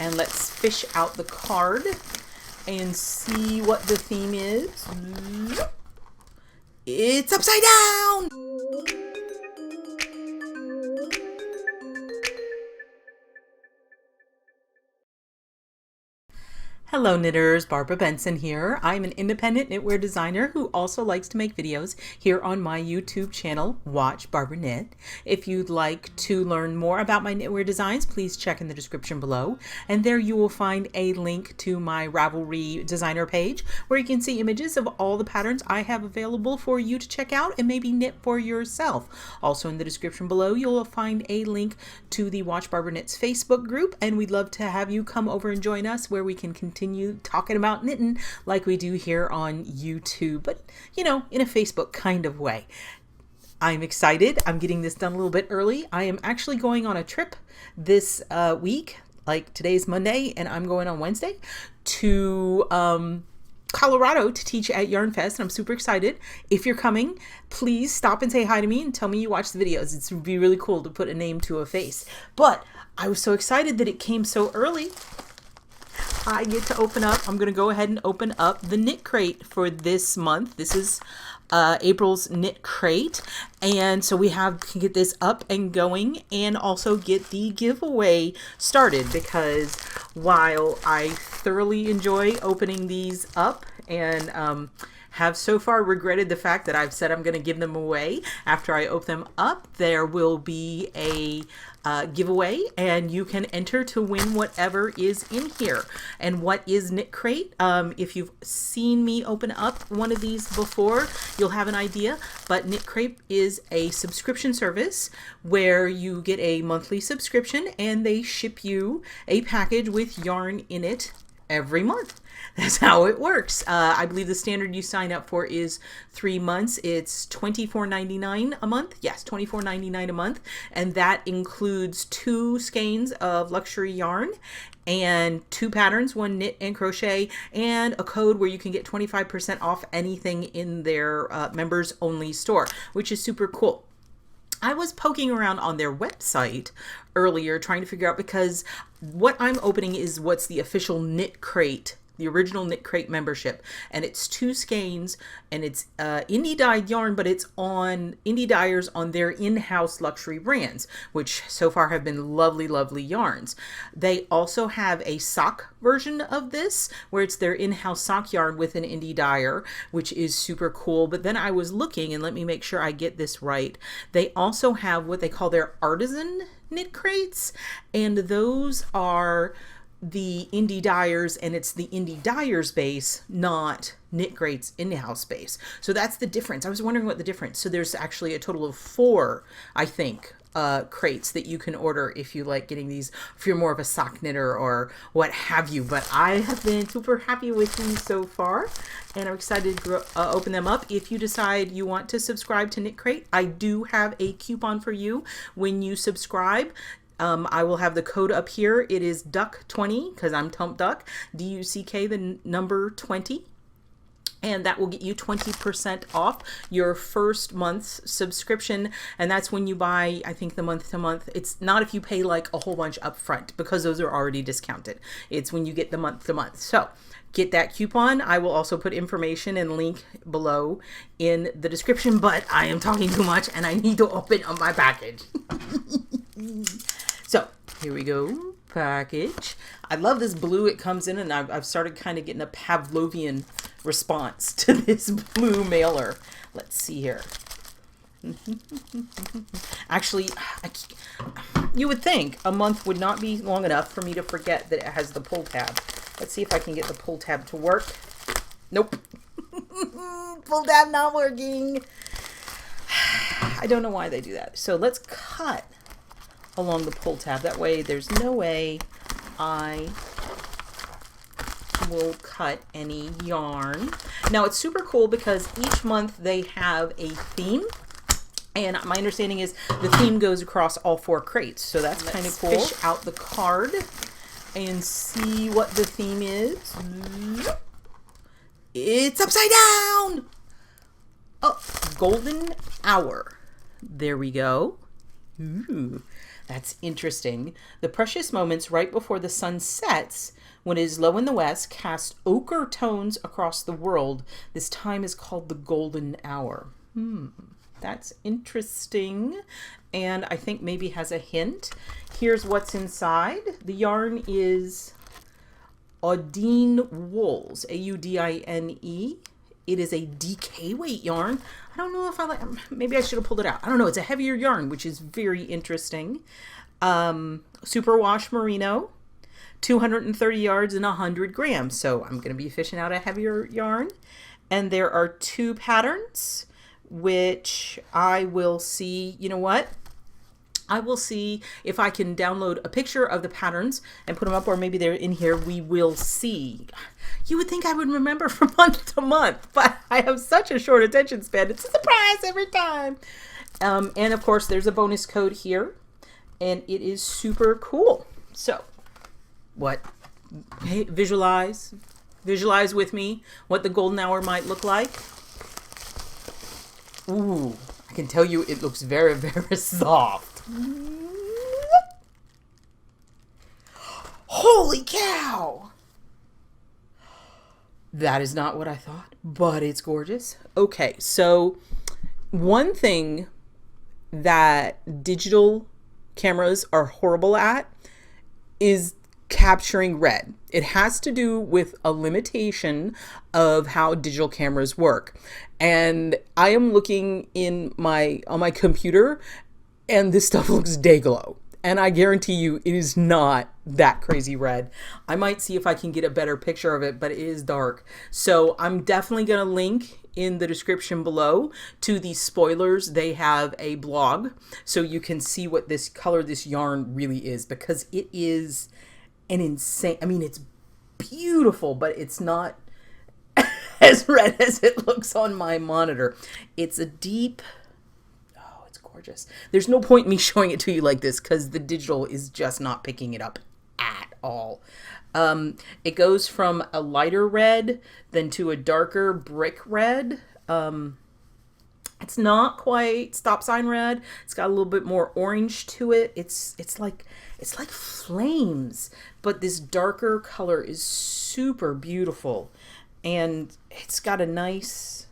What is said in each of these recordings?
And let's fish out the card and see what the theme is. It's upside down! Hello knitters, Barbara Benson here. I'm an independent knitwear designer who also likes to make videos here on my YouTube channel, Watch Barbara Knit. If you'd like to learn more about my knitwear designs, please check in the description below. And there you will find a link to my Ravelry designer page where you can see images of all the patterns I have available for you to check out and maybe knit for yourself. Also in the description below, you'll find a link to the Watch Barbara Knit's Facebook group, and we'd love to have you come over and join us where we can continue talking about knitting like we do here on YouTube, but you know, in a Facebook kind of way. I'm excited. I'm getting this done a little bit early. I am actually going on a trip this week, like today's Monday, and I'm going on Wednesday to Colorado to teach at Yarn Fest, and I'm super excited. If you're coming, please stop and say hi to me and tell me you watch the videos. It's be really cool to put a name to a face. But I was so excited that it came so early. I get to open up, I'm going to go ahead and open up the KnitCrate for this month. This is April's KnitCrate, and so we can get this up and going and also get the giveaway started, because while I thoroughly enjoy opening these up and have so far regretted the fact that I've said I'm going to give them away after I open them up, there will be a giveaway, and you can enter to win whatever is in here. And what is KnitCrate? If you've seen me open up one of these before, you'll have an idea, but KnitCrate is a subscription service where you get a monthly subscription and they ship you a package with yarn in it every month. That's how it works. I believe the standard you sign up for is 3 months. It's $24.99 a month. Yes, $24.99 a month. And that includes 2 skeins of luxury yarn and 2 patterns, 1 knit and crochet, and a code where you can get 25% off anything in their members only store, which is super cool. I was poking around on their website earlier trying to figure out, because what I'm opening is what's the official KnitCrate, the original KnitCrate membership, and it's 2 skeins, and it's indie dyed yarn, but it's on indie dyers on their in-house luxury brands, which so far have been lovely, lovely yarns. They also have a sock version of this where it's their in-house sock yarn with an indie dyer, which is super cool. But then I was looking, and let me make sure I get this right, they also have what they call their artisan knit crates, and those are the indie dyers, and it's the indie dyers base, not KnitCrate's in-house base. So that's the difference. I was wondering what the difference. So there's actually a total of 4, I think, crates that you can order if you like getting these, if you're more of a sock knitter or what have you. But I have been super happy with these so far, and I'm excited to open them up. If you decide you want to subscribe to KnitCrate, I do have a coupon for you when you subscribe. I will have the code up here. It is DUCK20, because I'm Tump Duck, D-U-C-K, the number 20. And that will get you 20% off your first month's subscription. And that's when you buy, I think, the month to month. It's not if you pay like a whole bunch up front, because those are already discounted. It's when you get the month to month. So get that coupon. I will also put information and link below in the description, but I am talking too much and I need to open up my package. So here we go, package. I love this blue it comes in, and I've started kind of getting a Pavlovian response to this blue mailer. Let's see here. Actually, you would think a month would not be long enough for me to forget that it has the pull tab. Let's see if I can get the pull tab to work. Nope. Pull tab not working. I don't know why they do that. So let's cut along the pull tab. That way there's no way I will cut any yarn. Now it's super cool because each month they have a theme, and my understanding is the theme goes across all 4 crates, so that's kind of cool. Fish out the card and see what the theme is. It's upside down! Oh, golden hour. There we go. Ooh. That's interesting. The precious moments right before the sun sets, when it is low in the west, cast ochre tones across the world. This time is called the golden hour. That's interesting. And I think maybe has a hint. Here's what's inside. The yarn is Audine wools, A-U-D-I-N-E. It is a DK weight yarn. I don't know if I like, maybe I should have pulled it out. I don't know. It's a heavier yarn, which is very interesting. Superwash merino, 230 yards and 100 grams. So I'm going to be fishing out a heavier yarn. And there are 2 patterns, which I will see, you know what? I will see if I can download a picture of the patterns and put them up, or maybe they're in here. We will see. You would think I would remember from month to month, but I have such a short attention span. It's a surprise every time. And of course, there's a bonus code here, and it is super cool. So what? Hey, visualize with me what the golden hour might look like. Ooh, I can tell you it looks very, very soft. Holy cow! That is not what I thought, but it's gorgeous. Okay, so one thing that digital cameras are horrible at is capturing red. It has to do with a limitation of how digital cameras work. And I am looking on my computer, and this stuff looks day glow. And I guarantee you it is not that crazy red. I might see if I can get a better picture of it, but it is dark. So I'm definitely going to link in the description below to the spoilers. They have a blog so you can see what this color, this yarn really is, because it is an insane, I mean, it's beautiful, but it's not as red as it looks on my monitor. It's a deep, gorgeous. There's no point in me showing it to you like this because the digital is just not picking it up at all. It goes from a lighter red then to a darker brick red. It's not quite stop sign red. It's got a little bit more orange to it. It's like flames, but this darker color is super beautiful, and it's got a nice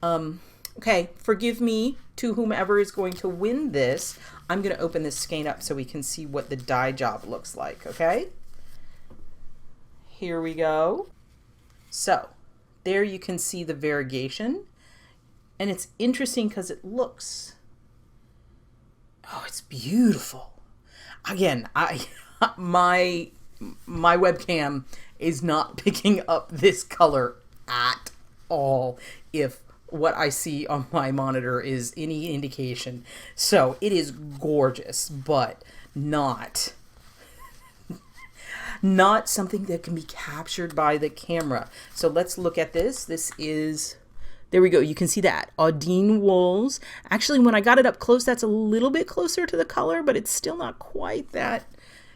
okay, forgive me to whomever is going to win this. I'm going to open this skein up so we can see what the dye job looks like, okay? Here we go. So, there you can see the variegation. And it's interesting because it looks, oh, it's beautiful. Again, my webcam is not picking up this color at all, if what I see on my monitor is any indication. So it is gorgeous, but not something that can be captured by the camera. So let's look at this. This is, there we go. You can see that Audine wools. Actually, when I got it up close, that's a little bit closer to the color, but it's still not quite that.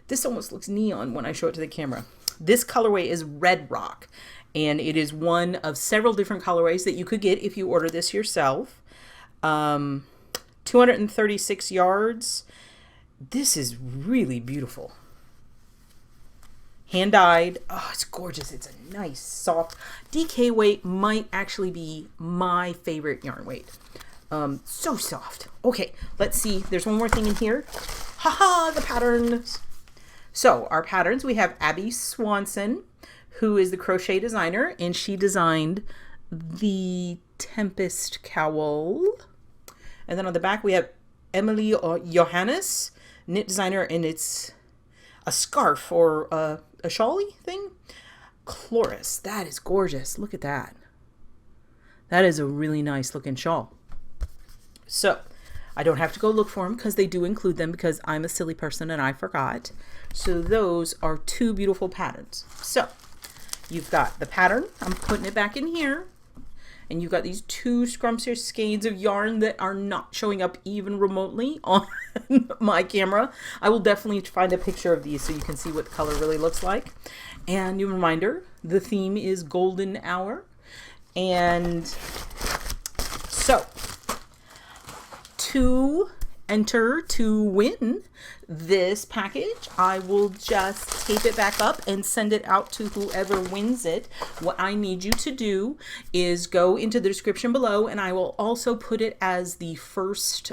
This almost looks neon when I show it to the camera. This colorway is Red Rock, and it is one of several different colorways that you could get if you order this yourself. 236 yards. This is really beautiful. Hand dyed. Oh, it's gorgeous. It's a nice, soft DK weight. Might actually be my favorite yarn weight. So soft. Okay, let's see. There's one more thing in here. Haha, the patterns. So our patterns, we have Abby Swanson, who is the crochet designer, and she designed the Tempest cowl. And then on the back we have Emily Johannes, knit designer, and it's a scarf or a shawly thing. Chloris, that is gorgeous. Look at that. That is a really nice looking shawl. So I don't have to go look for them because they do include them, because I'm a silly person and I forgot. So those are 2 beautiful patterns. So you've got the pattern. I'm putting it back in here. And you've got these 2 scrumptious skeins of yarn that are not showing up even remotely on my camera. I will definitely find a picture of these so you can see what the color really looks like. And new reminder, the theme is golden hour. And so, to enter to win this package, I will just tape it back up and send it out to whoever wins it. What I need you to do is go into the description below, and I will also put it as the first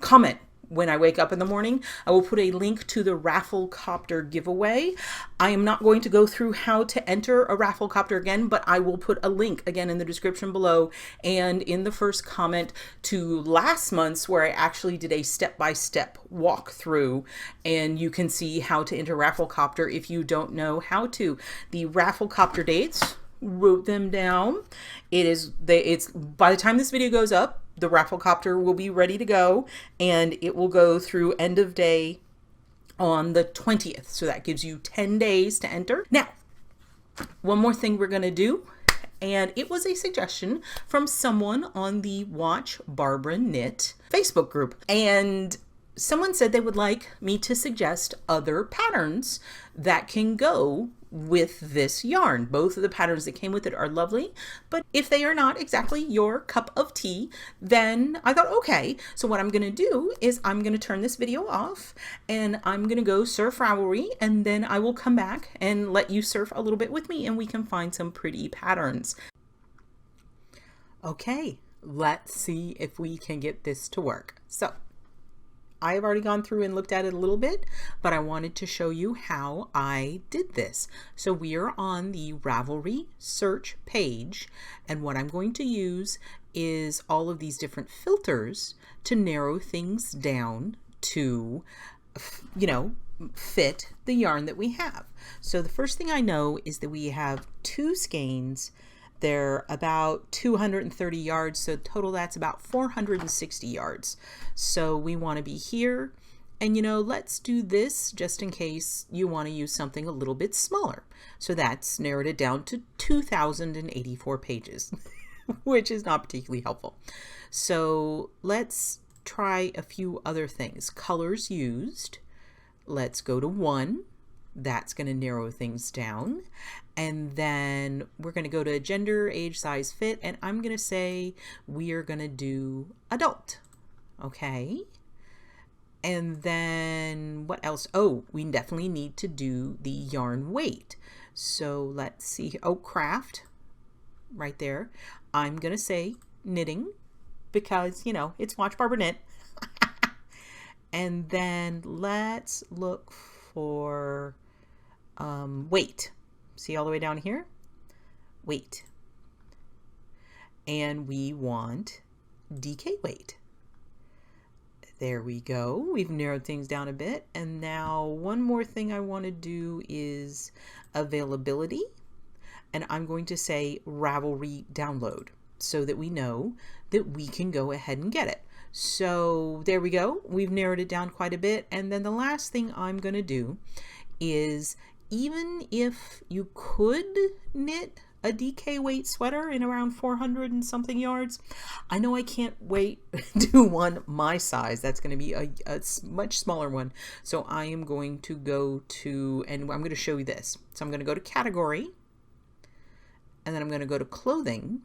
comment. When I wake up in the morning, I will put a link to the Rafflecopter giveaway. I am not going to go through how to enter a Rafflecopter again, but I will put a link again in the description below and in the first comment to last month's, where I actually did a step-by-step walkthrough, and you can see how to enter Rafflecopter if you don't know how to. The Rafflecopter dates, wrote them down. It's by the time this video goes up, the Rafflecopter will be ready to go, and it will go through end of day on the 20th. So that gives you 10 days to enter. Now, one more thing we're going to do, and it was a suggestion from someone on the Watch Barbara Knit Facebook group. And someone said they would like me to suggest other patterns that can go with this yarn. Both of the patterns that came with it are lovely, but if they are not exactly your cup of tea, then I thought, okay, so what I'm going to do is I'm going to turn this video off and I'm going to go surf Ravelry, and then I will come back and let you surf a little bit with me and we can find some pretty patterns. Okay, let's see if we can get this to work. So I have already gone through and looked at it a little bit, but I wanted to show you how I did this. So we are on the Ravelry search page, and what I'm going to use is all of these different filters to narrow things down to, you know, fit the yarn that we have. So the first thing I know is that we have 2 skeins. They're about 230 yards, so total that's about 460 yards. So we want to be here, and you know, let's do this just in case you want to use something a little bit smaller. So that's narrowed it down to 2,084 pages, which is not particularly helpful. So let's try a few other things. Colors used, let's go to 1. That's going to narrow things down. And then we're going to go to gender, age, size, fit, and I'm going to say we are going to do adult. Okay. And then what else? Oh, we definitely need to do the yarn weight. So let's see. Oh, craft right there. I'm going to say knitting because, you know, it's Watch Barbara Knit. And then let's look for weight. See all the way down here? Weight. And we want DK weight. There we go. We've narrowed things down a bit. And now one more thing I want to do is availability. And I'm going to say Ravelry download so that we know that we can go ahead and get it. So there we go. We've narrowed it down quite a bit. And then the last thing I'm going to do is, even if you could knit a DK weight sweater in around 400 and something yards, I know I can't do one my size. That's going to be a much smaller one. So I am going to go to, and I'm going to show you this. So I'm going to go to category, and then I'm going to go to clothing,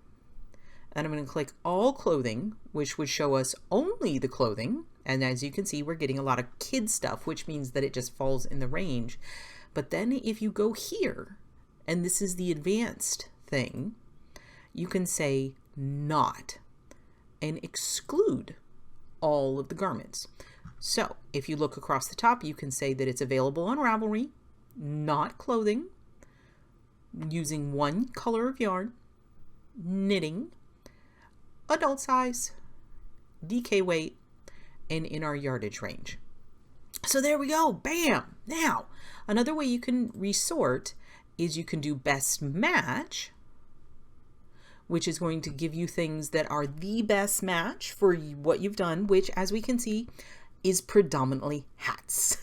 and I'm going to click all clothing, which would show us only the clothing. And as you can see, we're getting a lot of kid stuff, which means that it just falls in the range. But then if you go here, and this is the advanced thing, you can say not and exclude all of the garments. So if you look across the top, you can say that it's available on Ravelry, not clothing, using 1 color of yarn, knitting, adult size, DK weight, and in our yardage range. So there we go, bam! Now, another way you can resort is you can do best match, which is going to give you things that are the best match for what you've done, which, as we can see, is predominantly hats.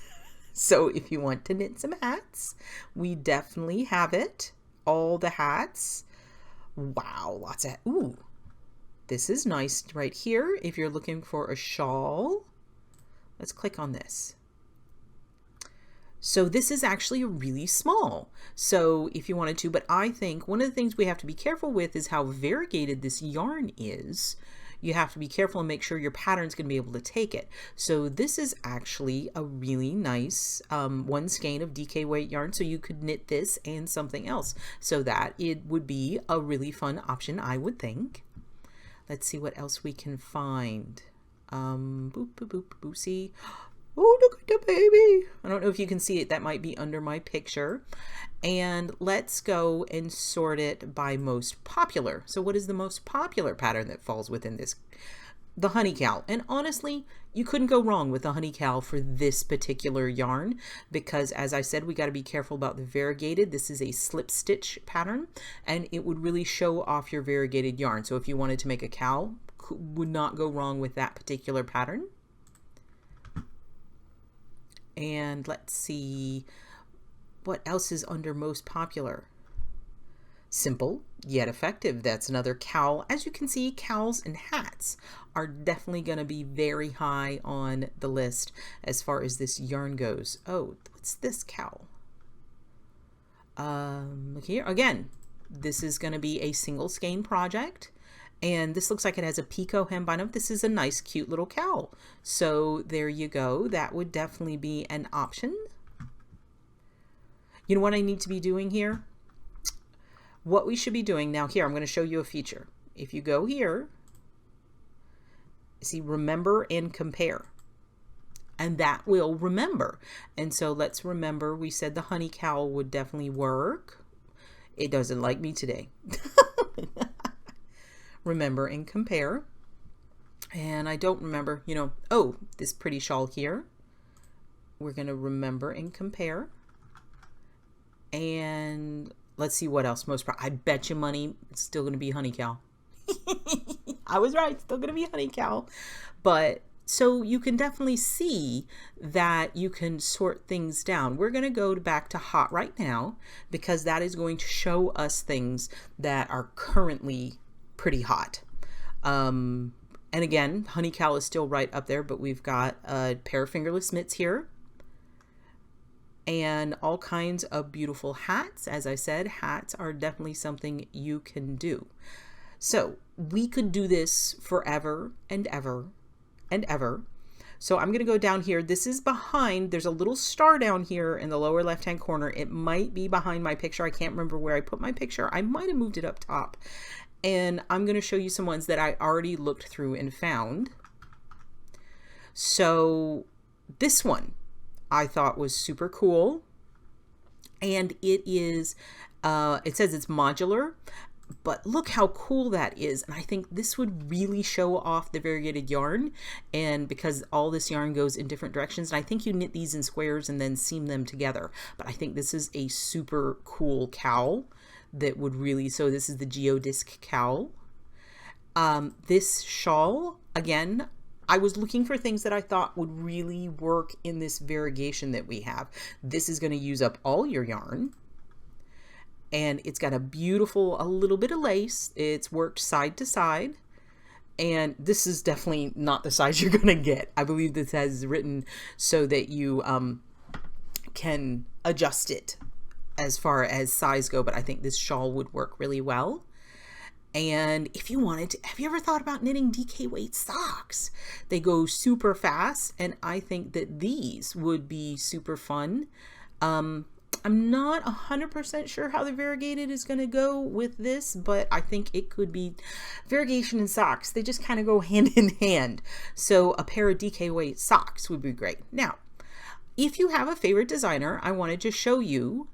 So if you want to knit some hats, we definitely have it. All the hats. Wow, lots of, ooh, this is nice right here. If you're looking for a shawl, let's click on this. So this is actually really small. So if you wanted to, but I think one of the things we have to be careful with is how variegated this yarn is. you have to be careful and make sure your pattern's going to be able to take it. So this is actually a really nice one skein of DK weight yarn, so you could knit this and something else, so that it would be a really fun option, I would think. Let's see what else we can find. Boop, boop, boop, boop, see. Oh, look at the baby. I don't know if you can see it. That might be under my picture. And let's go and sort it by most popular. So what is the most popular pattern that falls within this? The honey cowl. And honestly, you couldn't go wrong with the honey cowl for this particular yarn, because as I said, we got to be careful about the variegated. This is a slip stitch pattern, and it would really show off your variegated yarn. So if you wanted to make a cowl, would not go wrong with that particular pattern. And let's see what else is under most popular. Simple yet effective. That's another cowl. As you can see, cowls and hats are definitely going to be very high on the list as far as this yarn goes. Oh, what's this cowl? Look here again. This is going to be a single skein project. And this looks like it has a picot hembind. This is a nice, cute little cowl. So there you go. That would definitely be an option. You know what I need to be doing here? What we should be doing now here, I'm going to show you a feature. If you go here, see, remember and compare. And that will remember. And so let's remember, we said the honey cowl would definitely work. It doesn't like me today. Remember and compare. And I don't remember, you know, oh, this pretty shawl here. We're going to remember and compare. And let's see what else. I bet you money it's still going to be honey cowl. I was right, still going to be honey cowl. But so you can definitely see that you can sort things down. We're going to go back to hot right now, because that is going to show us things that are currently pretty hot. And again, honey cowl is still right up there, but we've got a pair of fingerless mitts here and all kinds of beautiful hats. As I said, hats are definitely something you can do. So we could do this forever and ever and ever. So I'm going to go down here. This is behind, there's a little star down here in the lower left hand corner. It might be behind my picture. I can't remember where I put my picture. I might have moved it up top. And I'm going to show you some ones that I already looked through and found. So this one I thought was super cool. And it is, it says it's modular, but look how cool that is. And I think this would really show off the variegated yarn. And because all this yarn goes in different directions, and I think you knit these in squares and then seam them together. But I think this is a super cool cowl that would really, so this is the geodisc cowl. This shawl, again, I was looking for things that I thought would really work in this variegation that we have. This is going to use up all your yarn. And it's got a beautiful, a little bit of lace. It's worked side to side. And this is definitely not the size you're going to get. I believe this has written so that you can adjust it as far as size go, but I think this shawl would work really well. And if you wanted to, have you ever thought about knitting DK weight socks? They go super fast, and I think that these would be super fun. I'm not 100% sure how the variegated is going to go with this, but I think it could be variegation and socks. They just kind of go hand in hand. So a pair of DK weight socks would be great. Now, if you have a favorite designer, I wanted to show you,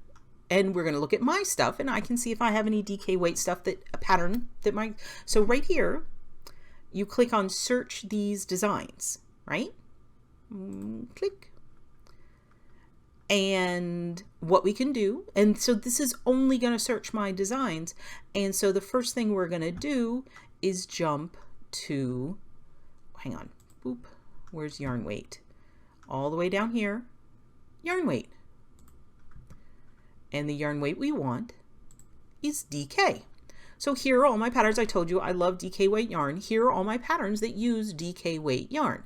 and we're going to look at my stuff, and I can see if I have any DK weight stuff that a pattern that might. So right here, you click on search these designs, right? Click. And what we can do, and so this is only going to search my designs. And so the first thing we're going to do is jump to, hang on, boop, where's yarn weight? All the way down here, yarn weight. And the yarn weight we want is DK. So here are all my patterns. I told you I love DK weight yarn. Here are all my patterns that use DK weight yarn.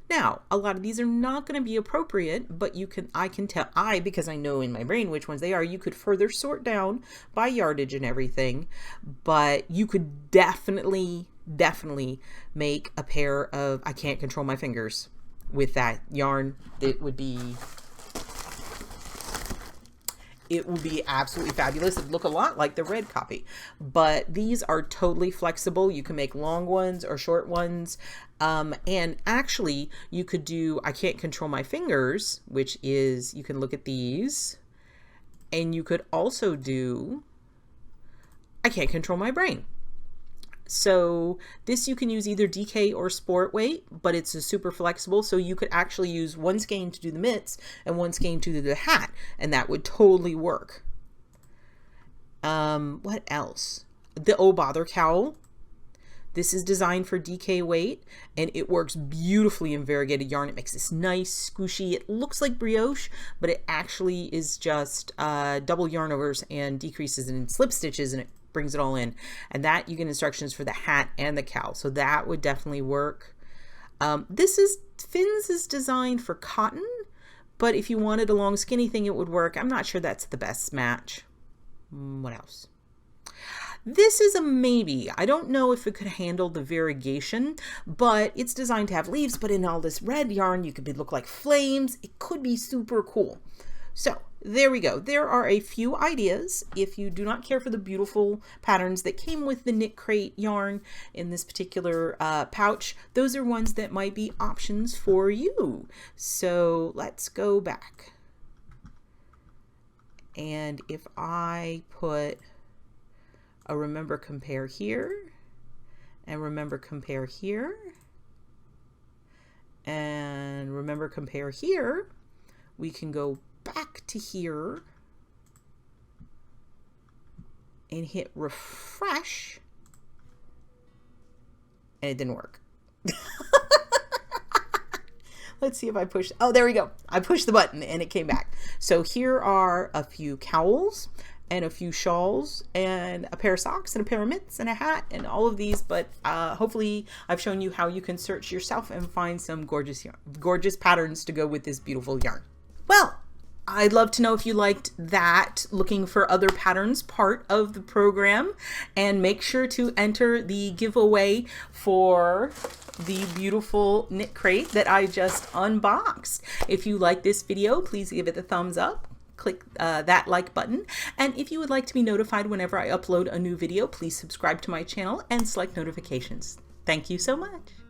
Now, a lot of these are not going to be appropriate, but I can tell, because I know in my brain which ones they are, you could further sort down by yardage and everything, but you could definitely definitely make a pair of, I can't control my fingers with that yarn. It would be absolutely fabulous. It'd look a lot like the red copy, but these are totally flexible. You can make long ones or short ones. And actually you could do, I can't control my fingers, which is, you can look at these, and you could also do, I can't control my brain. So this you can use either DK or sport weight, but it's a super flexible. So you could actually use one skein to do the mitts and one skein to do the hat, and that would totally work. What else? The Oh Bother cowl. This is designed for DK weight, and it works beautifully in variegated yarn. It makes this nice squishy, it looks like brioche, but it actually is just double yarn overs and decreases in slip stitches, and it brings it all in. And that you get instructions for the hat and the cowl, so that would definitely work. Fins is designed for cotton, but if you wanted a long skinny thing, it would work. I'm not sure that's the best match. What else? This is a maybe. I don't know if it could handle the variegation, but it's designed to have leaves, but in all this red yarn, you could look like flames. It could be super cool. So there we go. There are a few ideas. If you do not care for the beautiful patterns that came with the KnitCrate yarn in this particular pouch, those are ones that might be options for you. So let's go back. And if I put a remember compare here, and remember compare here, and remember compare here, we can go back to here and hit refresh, and it didn't work. Let's see if I push. Oh, there we go. I pushed the button and it came back. So here are a few cowls and a few shawls and a pair of socks and a pair of mitts and a hat and all of these, but hopefully I've shown you how you can search yourself and find some gorgeous patterns to go with this beautiful yarn. Well, I'd love to know if you liked that looking for other patterns part of the program, and make sure to enter the giveaway for the beautiful KnitCrate that I just unboxed. If you like this video, please give it a thumbs up. Click that like button, and if you would like to be notified whenever I upload a new video, please subscribe to my channel and select notifications. Thank you so much.